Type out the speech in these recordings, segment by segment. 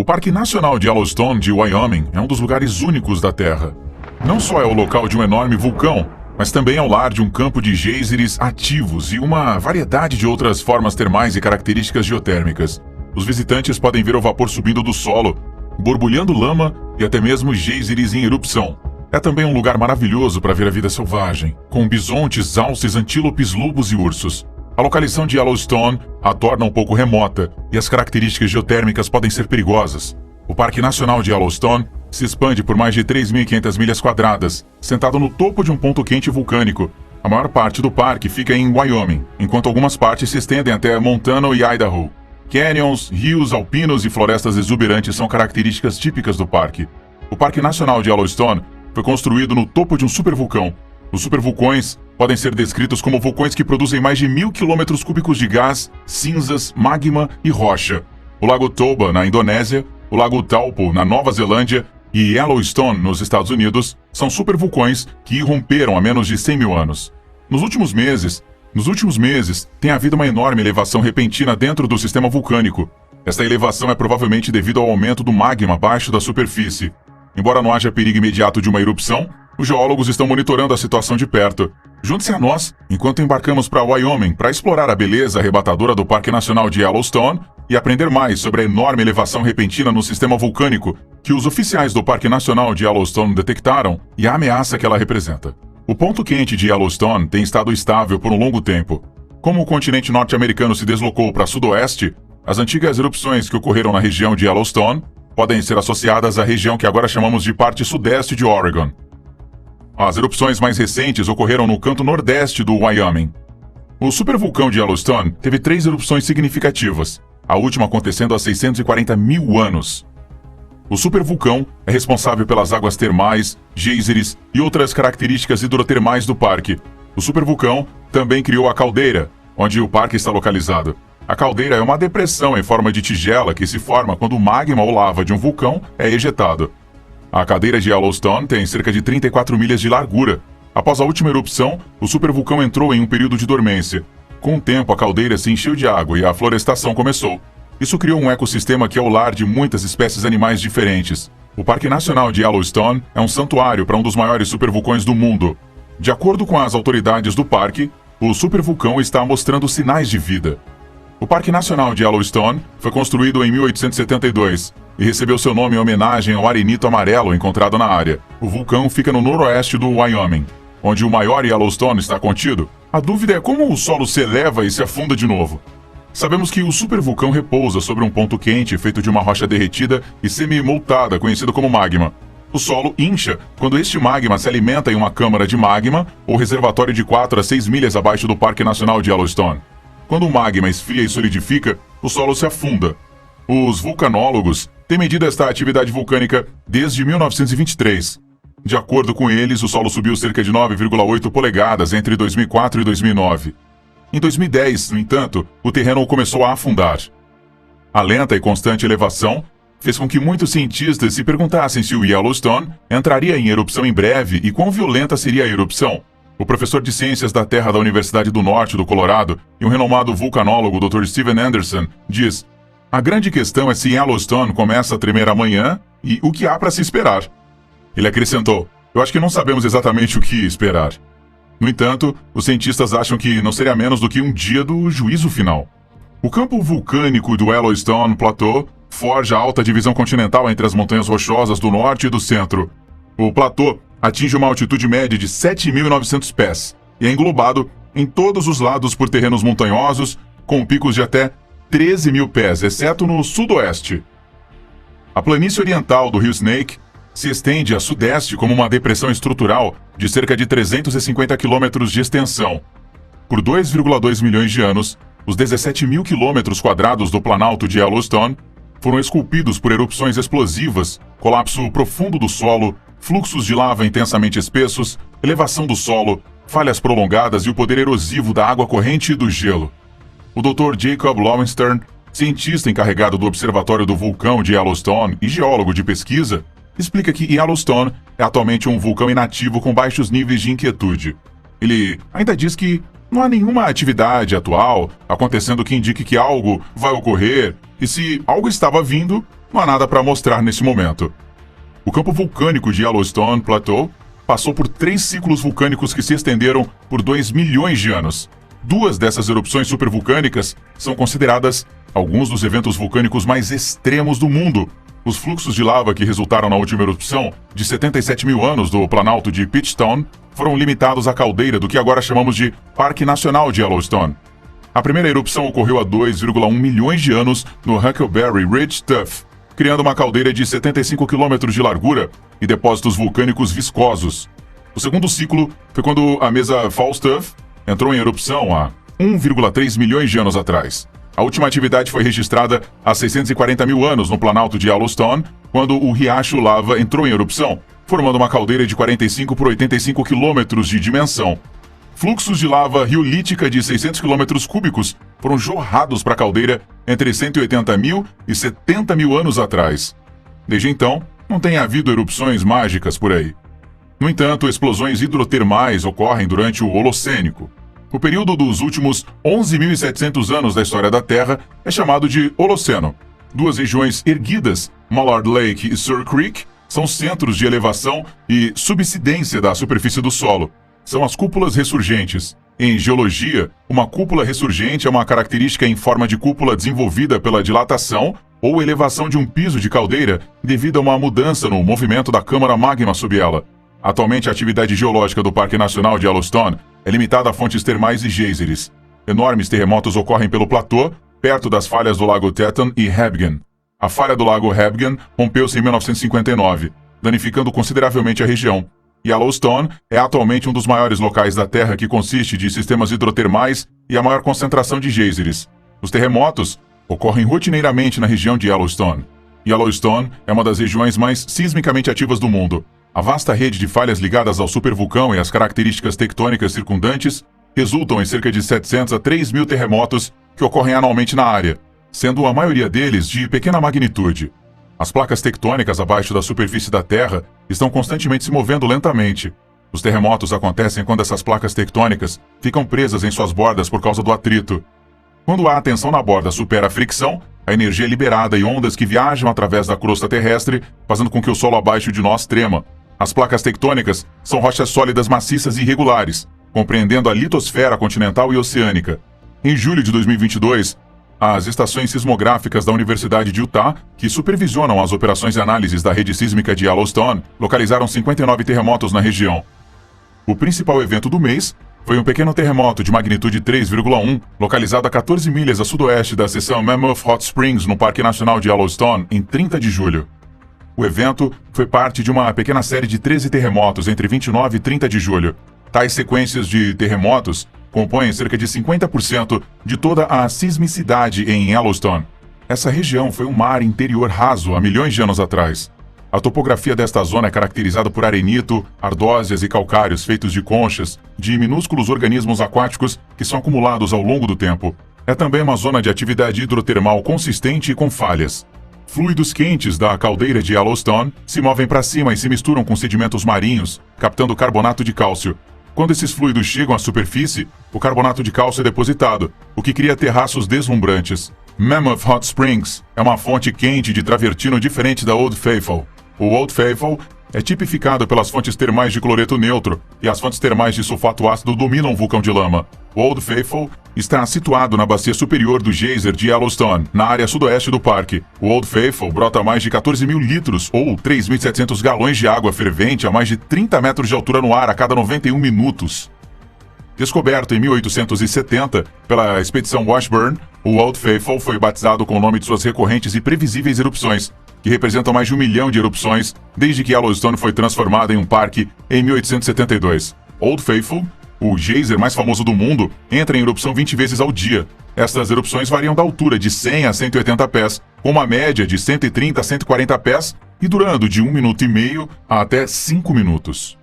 Parque Nacional de Yellowstone de Wyoming é um dos lugares únicos da Terra. Não só é o local de um enorme vulcão, mas também é o lar de um campo de geysers ativos e uma variedade de outras formas termais e características geotérmicas. Os visitantes podem ver o vapor subindo do solo, borbulhando lama e até mesmo geysers em erupção. É também um lugar maravilhoso para ver a vida selvagem, com bisontes, alces, antílopes, lobos e ursos. A localização de Yellowstone a torna um pouco remota e as características geotérmicas podem ser perigosas. O Parque Nacional de Yellowstone se expande por mais de 3.500 milhas quadradas, sentado no topo de um ponto quente vulcânico. A maior parte do parque fica em Wyoming, enquanto algumas partes se estendem até Montana e Idaho. Canyons, rios alpinos e florestas exuberantes são características típicas do parque. O Parque Nacional de Yellowstone foi construído no topo de um supervulcão. Os supervulcões podem ser descritos como vulcões que produzem mais de 1.000 quilômetros cúbicos de gás, cinzas, magma e rocha. O Lago Toba, na Indonésia, o Lago Taupo, na Nova Zelândia, e Yellowstone, nos Estados Unidos, são supervulcões que irromperam há menos de 100 mil anos. Nos últimos meses, tem havido uma enorme elevação repentina dentro do sistema vulcânico. Esta elevação é provavelmente devido ao aumento do magma abaixo da superfície. Embora não haja perigo imediato de uma erupção, os geólogos estão monitorando a situação de perto. Junte-se a nós enquanto embarcamos para Wyoming para explorar a beleza arrebatadora do Parque Nacional de Yellowstone e aprender mais sobre a enorme elevação repentina no sistema vulcânico que os oficiais do Parque Nacional de Yellowstone detectaram e a ameaça que ela representa. O ponto quente de Yellowstone tem estado estável por um longo tempo. Como o continente norte-americano se deslocou para sudoeste, as antigas erupções que ocorreram na região de Yellowstone podem ser associadas à região que agora chamamos de parte sudeste de Oregon. As erupções mais recentes ocorreram no canto nordeste do Wyoming. O supervulcão de Yellowstone teve 3 erupções significativas, a última acontecendo há 640 mil anos. O supervulcão é responsável pelas águas termais, geysers e outras características hidrotermais do parque. O supervulcão também criou a caldeira, onde o parque está localizado. A caldeira é uma depressão em forma de tigela que se forma quando o magma ou lava de um vulcão é ejetado. A caldeira de Yellowstone tem cerca de 34 milhas de largura. Após a última erupção, o supervulcão entrou em um período de dormência. Com o tempo, a caldeira se encheu de água e a florestação começou. Isso criou um ecossistema que é o lar de muitas espécies animais diferentes. O Parque Nacional de Yellowstone é um santuário para um dos maiores supervulcões do mundo. De acordo com as autoridades do parque, o supervulcão está mostrando sinais de vida. O Parque Nacional de Yellowstone foi construído em 1872 e recebeu seu nome em homenagem ao arenito amarelo encontrado na área. O vulcão fica no noroeste do Wyoming, onde o maior Yellowstone está contido. A dúvida é como o solo se eleva e se afunda de novo. Sabemos que o supervulcão repousa sobre um ponto quente feito de uma rocha derretida e semi-moltada, conhecido como magma. O solo incha quando este magma se alimenta em uma câmara de magma ou reservatório de 4 a 6 milhas abaixo do Parque Nacional de Yellowstone. Quando o magma esfria e solidifica, o solo se afunda. Os vulcanólogos têm medido esta atividade vulcânica desde 1923. De acordo com eles, o solo subiu cerca de 9,8 polegadas entre 2004 e 2009. Em 2010, no entanto, o terreno começou a afundar. A lenta e constante elevação fez com que muitos cientistas se perguntassem se o Yellowstone entraria em erupção em breve e quão violenta seria a erupção. O professor de Ciências da Terra da Universidade do Norte do Colorado e um renomado vulcanólogo, Dr. Steven Anderson, diz: "A grande questão é se Yellowstone começa a tremer amanhã e o que há para se esperar." Ele acrescentou: "Eu acho que não sabemos exatamente o que esperar." No entanto, os cientistas acham que não seria menos do que um dia do juízo final. O campo vulcânico do Yellowstone Plateau forja a alta divisão continental entre as montanhas rochosas do norte e do centro. O platô atinge uma altitude média de 7.900 pés e é englobado em todos os lados por terrenos montanhosos com picos de até 13.000 pés, exceto no sudoeste. A planície oriental do rio Snake se estende a sudeste como uma depressão estrutural de cerca de 350 quilômetros de extensão. Por 2,2 milhões de anos, os 17.000 quilômetros quadrados do Planalto de Yellowstone foram esculpidos por erupções explosivas, colapso profundo do solo, fluxos de lava intensamente espessos, elevação do solo, falhas prolongadas e o poder erosivo da água corrente e do gelo. O Dr. Jacob Lowenstern, cientista encarregado do Observatório do Vulcão de Yellowstone e geólogo de pesquisa, explica que Yellowstone é atualmente um vulcão inativo com baixos níveis de inquietude. Ele ainda diz que não há nenhuma atividade atual acontecendo que indique que algo vai ocorrer, e se algo estava vindo, não há nada para mostrar nesse momento. O campo vulcânico de Yellowstone Plateau passou por 3 ciclos vulcânicos que se estenderam por 2 milhões de anos. 2 dessas erupções supervulcânicas são consideradas alguns dos eventos vulcânicos mais extremos do mundo. Os fluxos de lava que resultaram na última erupção de 77 mil anos do Planalto de Pitchstone foram limitados à caldeira do que agora chamamos de Parque Nacional de Yellowstone. A primeira erupção ocorreu há 2,1 milhões de anos no Huckleberry Ridge Tuff, criando uma caldeira de 75 quilômetros de largura e depósitos vulcânicos viscosos. O segundo ciclo foi quando a mesa Falls Tuff entrou em erupção há 1,3 milhões de anos atrás. A última atividade foi registrada há 640 mil anos no Planalto de Yellowstone, quando o riacho Lava entrou em erupção, formando uma caldeira de 45 por 85 quilômetros de dimensão. Fluxos de lava riolítica de 600 quilômetros cúbicos foram jorrados para a caldeira entre 180 mil e 70 mil anos atrás. Desde então, não tem havido erupções mágicas por aí. No entanto, explosões hidrotermais ocorrem durante o Holocênico. O período dos últimos 11.700 anos da história da Terra é chamado de Holoceno. 2 regiões erguidas, Mallard Lake e Sur Creek, são centros de elevação e subsidência da superfície do solo. São as cúpulas ressurgentes. Em geologia, uma cúpula ressurgente é uma característica em forma de cúpula desenvolvida pela dilatação ou elevação de um piso de caldeira devido a uma mudança no movimento da câmara magma sob ela. Atualmente, a atividade geológica do Parque Nacional de Yellowstone é limitada a fontes termais e geysers. Enormes terremotos ocorrem pelo platô, perto das falhas do Lago Teton e Hebgen. A falha do Lago Hebgen rompeu-se em 1959, danificando consideravelmente a região. Yellowstone é atualmente um dos maiores locais da Terra que consiste de sistemas hidrotermais e a maior concentração de geysers. Os terremotos ocorrem rotineiramente na região de Yellowstone. Yellowstone é uma das regiões mais sismicamente ativas do mundo. A vasta rede de falhas ligadas ao supervulcão e as características tectônicas circundantes resultam em cerca de 700 a 3 mil terremotos que ocorrem anualmente na área, sendo a maioria deles de pequena magnitude. As placas tectônicas abaixo da superfície da Terra estão constantemente se movendo lentamente. Os terremotos acontecem quando essas placas tectônicas ficam presas em suas bordas por causa do atrito. Quando a tensão na borda supera a fricção, a energia é liberada e ondas que viajam através da crosta terrestre, fazendo com que o solo abaixo de nós trema. As placas tectônicas são rochas sólidas maciças e irregulares, compreendendo a litosfera continental e oceânica. Em julho de 2022, as estações sismográficas da Universidade de Utah, que supervisionam as operações e análises da rede sísmica de Yellowstone, localizaram 59 terremotos na região. O principal evento do mês foi um pequeno terremoto de magnitude 3,1, localizado a 14 milhas a sudoeste da seção Mammoth Hot Springs, no Parque Nacional de Yellowstone, em 30 de julho. O evento foi parte de uma pequena série de 13 terremotos entre 29 e 30 de julho. Tais sequências de terremotos compõem cerca de 50% de toda a sismicidade em Yellowstone. Essa região foi um mar interior raso há milhões de anos atrás. A topografia desta zona é caracterizada por arenito, ardósias e calcários feitos de conchas, de minúsculos organismos aquáticos que são acumulados ao longo do tempo. É também uma zona de atividade hidrotermal consistente e com falhas. Fluidos quentes da caldeira de Yellowstone se movem para cima e se misturam com sedimentos marinhos, captando carbonato de cálcio. Quando esses fluidos chegam à superfície, o carbonato de cálcio é depositado, o que cria terraços deslumbrantes. Mammoth Hot Springs é uma fonte quente de travertino diferente da Old Faithful. O Old Faithful é tipificado pelas fontes termais de cloreto neutro e as fontes termais de sulfato ácido dominam o vulcão de lama. O Old Faithful está situado na bacia superior do geyser de Yellowstone, na área sudoeste do parque. O Old Faithful brota mais de 14 mil litros, ou 3.700 galões de água fervente a mais de 30 metros de altura no ar a cada 91 minutos. Descoberto em 1870 pela expedição Washburn, o Old Faithful foi batizado com o nome de suas recorrentes e previsíveis erupções, que representam mais de 1 milhão de erupções desde que Yellowstone foi transformada em um parque em 1872. Old Faithful, o geyser mais famoso do mundo, entra em erupção 20 vezes ao dia. Estas erupções variam da altura de 100 a 180 pés, com uma média de 130 a 140 pés e durando de 1 minuto e meio a até 5 minutos.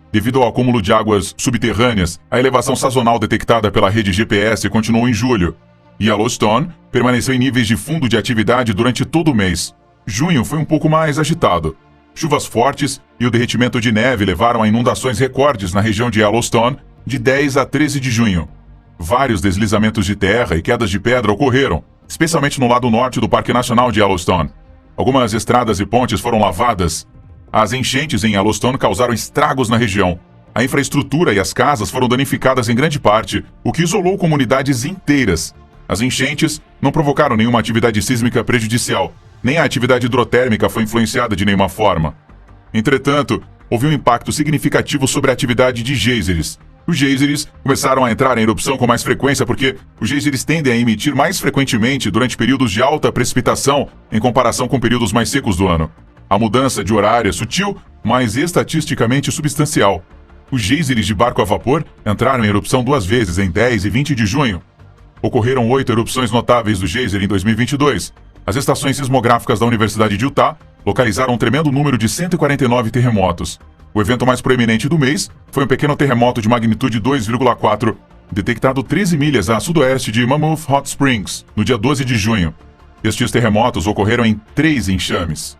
Devido ao acúmulo de águas subterrâneas, a elevação sazonal detectada pela rede GPS continuou em julho. Yellowstone permaneceu em níveis de fundo de atividade durante todo o mês. Junho foi um pouco mais agitado. Chuvas fortes e o derretimento de neve levaram a inundações recordes na região de Yellowstone de 10 a 13 de junho. Vários deslizamentos de terra e quedas de pedra ocorreram, especialmente no lado norte do Parque Nacional de Yellowstone. Algumas estradas e pontes foram lavadas. As enchentes em Yellowstone causaram estragos na região. A infraestrutura e as casas foram danificadas em grande parte, o que isolou comunidades inteiras. As enchentes não provocaram nenhuma atividade sísmica prejudicial, nem a atividade hidrotérmica foi influenciada de nenhuma forma. Entretanto, houve um impacto significativo sobre a atividade de geysers. Os geysers começaram a entrar em erupção com mais frequência porque os geysers tendem a emitir mais frequentemente durante períodos de alta precipitação em comparação com períodos mais secos do ano. A mudança de horário é sutil, mas estatisticamente substancial. Os geysers de barco a vapor entraram em erupção 2 vezes, em 10 e 20 de junho. Ocorreram 8 erupções notáveis do geyser em 2022. As estações sismográficas da Universidade de Utah localizaram um tremendo número de 149 terremotos. O evento mais proeminente do mês foi um pequeno terremoto de magnitude 2,4, detectado 13 milhas a sudoeste de Mammoth Hot Springs, no dia 12 de junho. Estes terremotos ocorreram em 3 enxames.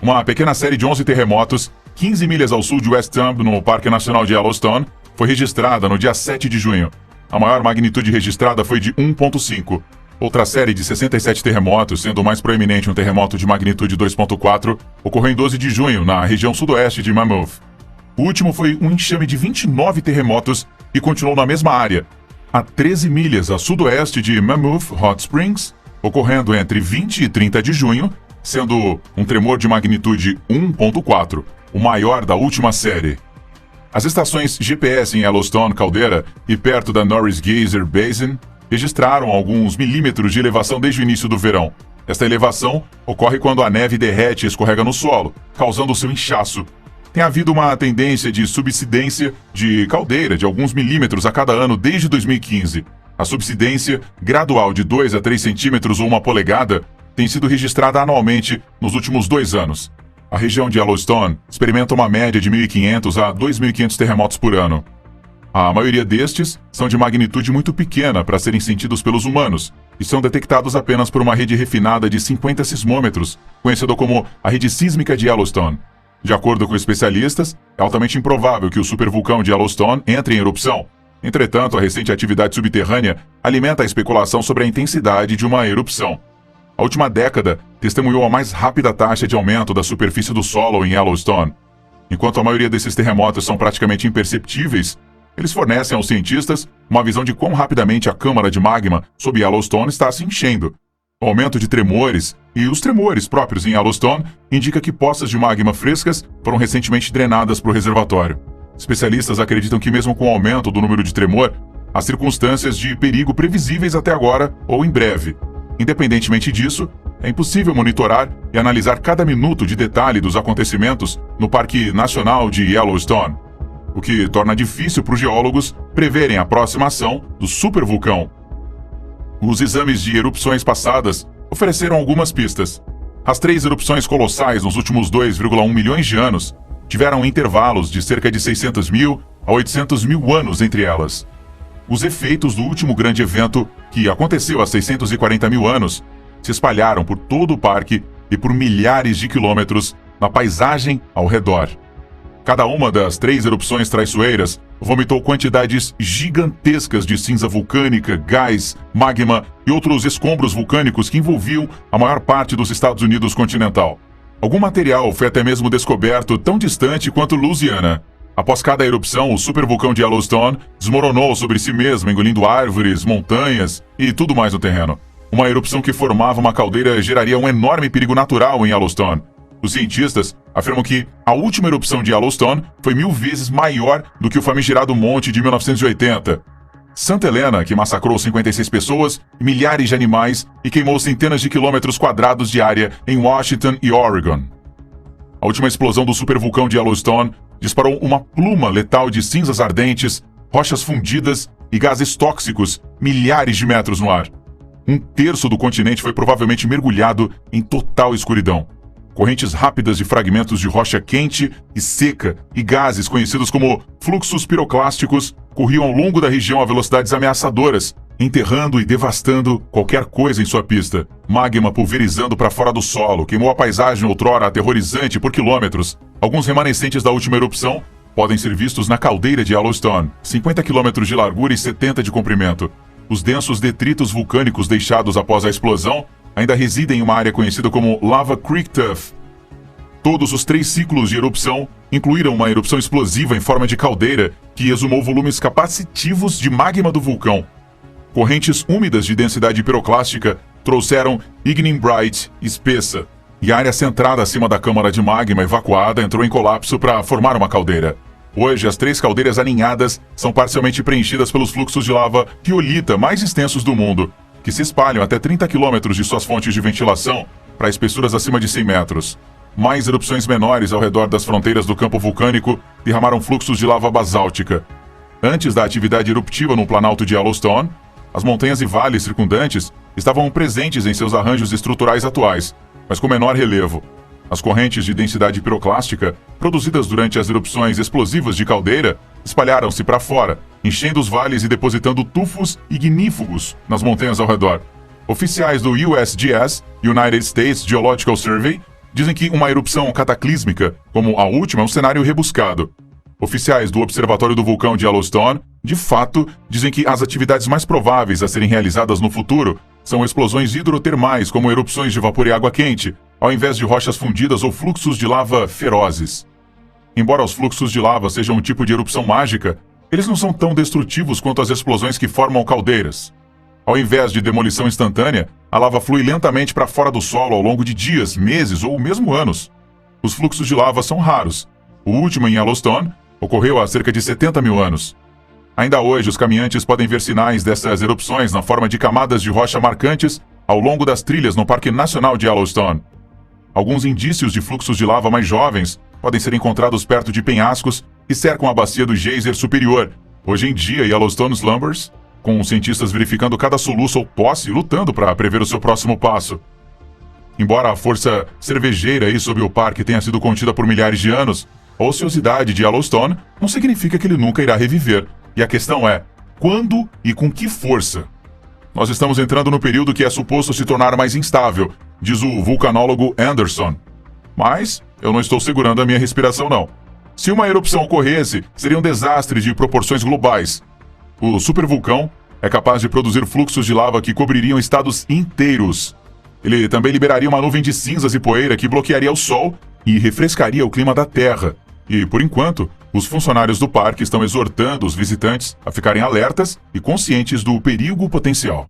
Uma pequena série de 11 terremotos, 15 milhas ao sul de West Thumb, no Parque Nacional de Yellowstone, foi registrada no dia 7 de junho. A maior magnitude registrada foi de 1,5. Outra série de 67 terremotos, sendo o mais proeminente um terremoto de magnitude 2,4, ocorreu em 12 de junho, na região sudoeste de Mammoth. O último foi um enxame de 29 terremotos e continuou na mesma área, a 13 milhas a sudoeste de Mammoth Hot Springs, ocorrendo entre 20 e 30 de junho, sendo um tremor de magnitude 1,4, o maior da última série. As estações GPS em Yellowstone Caldeira e perto da Norris Geyser Basin registraram alguns milímetros de elevação desde o início do verão. Esta elevação ocorre quando a neve derrete e escorrega no solo, causando o seu inchaço. Tem havido uma tendência de subsidência de caldeira de alguns milímetros a cada ano desde 2015. A subsidência, gradual de 2 a 3 centímetros ou 1 polegada, tem sido registrada anualmente nos últimos 2 anos. A região de Yellowstone experimenta uma média de 1.500 a 2.500 terremotos por ano. A maioria destes são de magnitude muito pequena para serem sentidos pelos humanos e são detectados apenas por uma rede refinada de 50 sismômetros, conhecida como a rede sísmica de Yellowstone. De acordo com especialistas, é altamente improvável que o supervulcão de Yellowstone entre em erupção. Entretanto, a recente atividade subterrânea alimenta a especulação sobre a intensidade de uma erupção. A última década testemunhou a mais rápida taxa de aumento da superfície do solo em Yellowstone. Enquanto a maioria desses terremotos são praticamente imperceptíveis, eles fornecem aos cientistas uma visão de quão rapidamente a câmara de magma sob Yellowstone está se enchendo. O aumento de tremores e os tremores próprios em Yellowstone indica que poças de magma frescas foram recentemente drenadas para o reservatório. Especialistas acreditam que mesmo com o aumento do número de tremor, há circunstâncias de perigo previsíveis até agora ou em breve. Independentemente disso, é impossível monitorar e analisar cada minuto de detalhe dos acontecimentos no Parque Nacional de Yellowstone, o que torna difícil para os geólogos preverem a próxima ação do supervulcão. Os exames de erupções passadas ofereceram algumas pistas. As 3 erupções colossais nos últimos 2,1 milhões de anos tiveram intervalos de cerca de 600 mil a 800 mil anos entre elas. Os efeitos do último grande evento, que aconteceu há 640 mil anos, se espalharam por todo o parque e por milhares de quilômetros na paisagem ao redor. Cada uma das 3 erupções traiçoeiras vomitou quantidades gigantescas de cinza vulcânica, gás, magma e outros escombros vulcânicos que envolviam a maior parte dos Estados Unidos continental. Algum material foi até mesmo descoberto tão distante quanto Louisiana. Após cada erupção, o supervulcão de Yellowstone desmoronou sobre si mesmo, engolindo árvores, montanhas e tudo mais no terreno. Uma erupção que formava uma caldeira geraria um enorme perigo natural em Yellowstone. Os cientistas afirmam que a última erupção de Yellowstone foi 1000 vezes maior do que o famigerado monte de 1980. Santa Helena, que massacrou 56 pessoas e milhares de animais e queimou centenas de quilômetros quadrados de área em Washington e Oregon. A última explosão do supervulcão de Yellowstone disparou uma pluma letal de cinzas ardentes, rochas fundidas e gases tóxicos milhares de metros no ar. 1/3 do continente foi provavelmente mergulhado em total escuridão. Correntes rápidas de fragmentos de rocha quente e seca e gases conhecidos como fluxos piroclásticos corriam ao longo da região a velocidades ameaçadoras, enterrando e devastando qualquer coisa em sua pista. Magma pulverizando para fora do solo queimou a paisagem outrora aterrorizante por quilômetros. Alguns remanescentes da última erupção podem ser vistos na caldeira de Yellowstone, 50 quilômetros de largura e 70 de comprimento. Os densos detritos vulcânicos deixados após a explosão ainda residem em uma área conhecida como Lava Creek Tuff. Todos os 3 ciclos de erupção incluíram uma erupção explosiva em forma de caldeira que exumou volumes capacitivos de magma do vulcão. Correntes úmidas de densidade piroclástica trouxeram ignimbrite espessa, e a área centrada acima da câmara de magma evacuada entrou em colapso para formar uma caldeira. Hoje, as 3 caldeiras aninhadas são parcialmente preenchidas pelos fluxos de lava piolita mais extensos do mundo, que se espalham até 30 quilômetros de suas fontes de ventilação para espessuras acima de 100 metros. Mais erupções menores ao redor das fronteiras do campo vulcânico derramaram fluxos de lava basáltica. Antes da atividade eruptiva no planalto de Yellowstone, as montanhas e vales circundantes estavam presentes em seus arranjos estruturais atuais, mas com menor relevo. As correntes de densidade piroclástica, produzidas durante as erupções explosivas de caldeira, espalharam-se para fora, enchendo os vales e depositando tufos ignífugos nas montanhas ao redor. Oficiais do USGS, United States Geological Survey, dizem que uma erupção cataclísmica, como a última, é um cenário rebuscado. Oficiais do Observatório do Vulcão de Yellowstone, de fato, dizem que as atividades mais prováveis a serem realizadas no futuro são explosões hidrotermais, como erupções de vapor e água quente, ao invés de rochas fundidas ou fluxos de lava ferozes. Embora os fluxos de lava sejam um tipo de erupção mágica, eles não são tão destrutivos quanto as explosões que formam caldeiras. Ao invés de demolição instantânea, a lava flui lentamente para fora do solo ao longo de dias, meses ou mesmo anos. Os fluxos de lava são raros. O último, em Yellowstone, ocorreu há cerca de 70 mil anos. Ainda hoje, os caminhantes podem ver sinais dessas erupções na forma de camadas de rocha marcantes ao longo das trilhas no Parque Nacional de Yellowstone. Alguns indícios de fluxos de lava mais jovens podem ser encontrados perto de penhascos que cercam a bacia do geyser superior. Hoje em dia, Yellowstone slumbers, com cientistas verificando cada soluço ou tosse e lutando para prever o seu próximo passo. Embora a força cervejeira aí sobre o parque tenha sido contida por milhares de anos, a ociosidade de Yellowstone não significa que ele nunca irá reviver. E a questão é, quando e com que força? Nós estamos entrando no período que é suposto se tornar mais instável, diz o vulcanólogo Anderson. Mas eu não estou segurando a minha respiração, não. Se uma erupção ocorresse, seria um desastre de proporções globais. O supervulcão é capaz de produzir fluxos de lava que cobririam estados inteiros. Ele também liberaria uma nuvem de cinzas e poeira que bloquearia o sol e refrescaria o clima da Terra. E, por enquanto, os funcionários do parque estão exortando os visitantes a ficarem alertas e conscientes do perigo potencial.